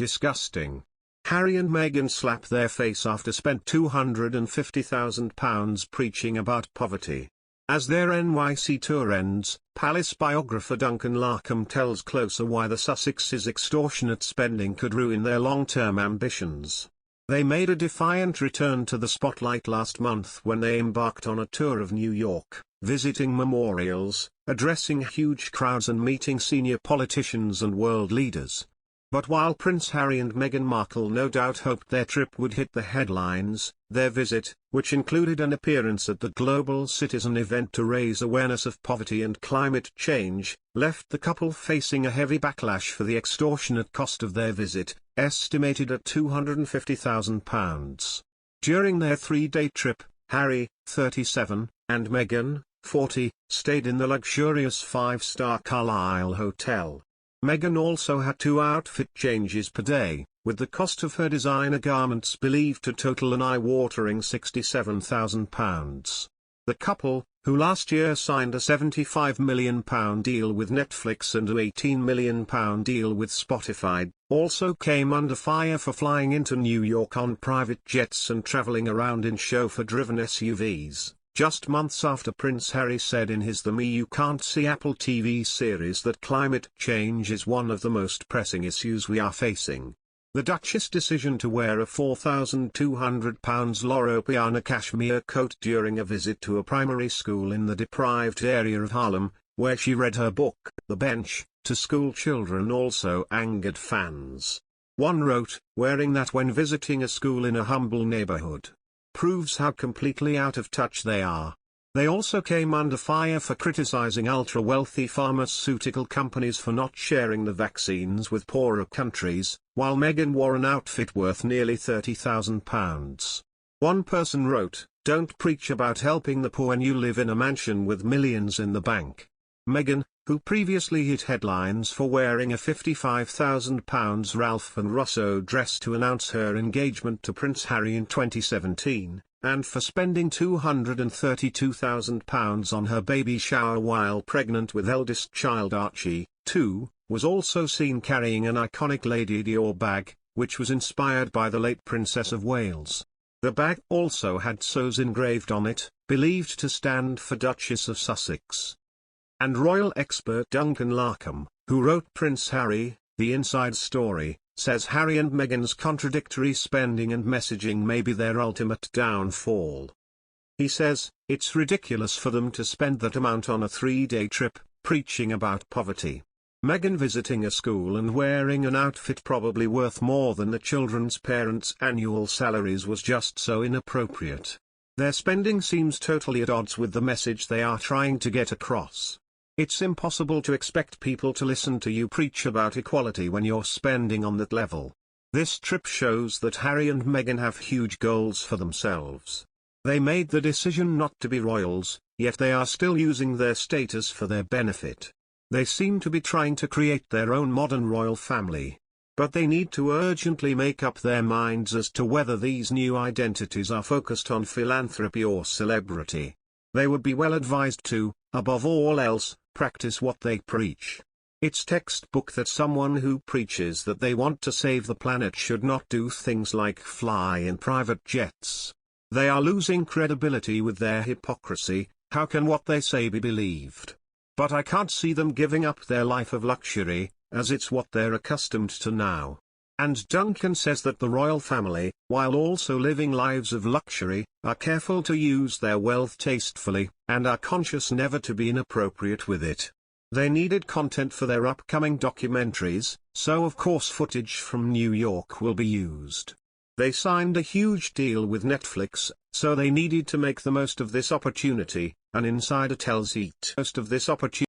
disgusting. Harry and Meghan slap their face after spent £250,000 preaching about poverty. As their NYC tour ends, Palace biographer Duncan Larkham tells Closer why the Sussexes' extortionate spending could ruin their long-term ambitions. They made a defiant return to the spotlight last month when they embarked on a tour of New York, visiting memorials, addressing huge crowds and meeting senior politicians and world leaders. But while Prince Harry and Meghan Markle no doubt hoped their trip would hit the headlines, their visit, which included an appearance at the Global Citizen event to raise awareness of poverty and climate change, left the couple facing a heavy backlash for the extortionate cost of their visit, estimated at £250,000. During their three-day trip, Harry, 37, and Meghan, 40, stayed in the luxurious five-star Carlisle hotel. Meghan also had 2 outfit changes per day, with the cost of her designer garments believed to total an eye-watering £67,000. The couple, who last year signed a £75 million deal with Netflix and an £18 million deal with Spotify, also came under fire for flying into New York on private jets and traveling around in chauffeur-driven SUVs, just months after Prince Harry said in his The Me You Can't See Apple TV series that climate change is one of the most pressing issues we are facing. The Duchess' decision to wear a £4,200 Loro Piana cashmere coat during a visit to a primary school in the deprived area of Harlem, where she read her book, The Bench, to school children also angered fans. One wrote, "Wearing that when visiting a school in a humble neighborhood proves how completely out of touch they are." They also came under fire for criticizing ultra-wealthy pharmaceutical companies for not sharing the vaccines with poorer countries, while Meghan wore an outfit worth nearly £30,000. One person wrote, "Don't preach about helping the poor when you live in a mansion with millions in the bank." Meghan, who previously hit headlines for wearing a £55,000 Ralph and Russo dress to announce her engagement to Prince Harry in 2017, and for spending £232,000 on her baby shower while pregnant with eldest child Archie, too, was also seen carrying an iconic Lady Dior bag, which was inspired by the late Princess of Wales. The bag also had "Sos" engraved on it, believed to stand for Duchess of Sussex. And royal expert Duncan Larkham, who wrote Prince Harry, The Inside Story, says Harry and Meghan's contradictory spending and messaging may be their ultimate downfall. He says, "It's ridiculous for them to spend that amount on a 3-day trip, preaching about poverty. Meghan visiting a school and wearing an outfit probably worth more than the children's parents' annual salaries was just so inappropriate. Their spending seems totally at odds with the message they are trying to get across. It's impossible to expect people to listen to you preach about equality when you're spending on that level." This trip shows that Harry and Meghan have huge goals for themselves. They made the decision not to be royals, yet they are still using their status for their benefit. They seem to be trying to create their own modern royal family. But they need to urgently make up their minds as to whether these new identities are focused on philanthropy or celebrity. They would be well advised to, above all else, practice what they preach. It's textbook that someone who preaches that they want to save the planet should not do things like fly in private jets. They are losing credibility with their hypocrisy. How can what they say be believed? But I can't see them giving up their life of luxury, as it's what they're accustomed to now. And Duncan says that the royal family, while also living lives of luxury, are careful to use their wealth tastefully, and are conscious never to be inappropriate with it. They needed content for their upcoming documentaries, so of course footage from New York will be used. They signed a huge deal with Netflix, so they needed to make the most of this opportunity, an insider tells ET. Most of this opportunity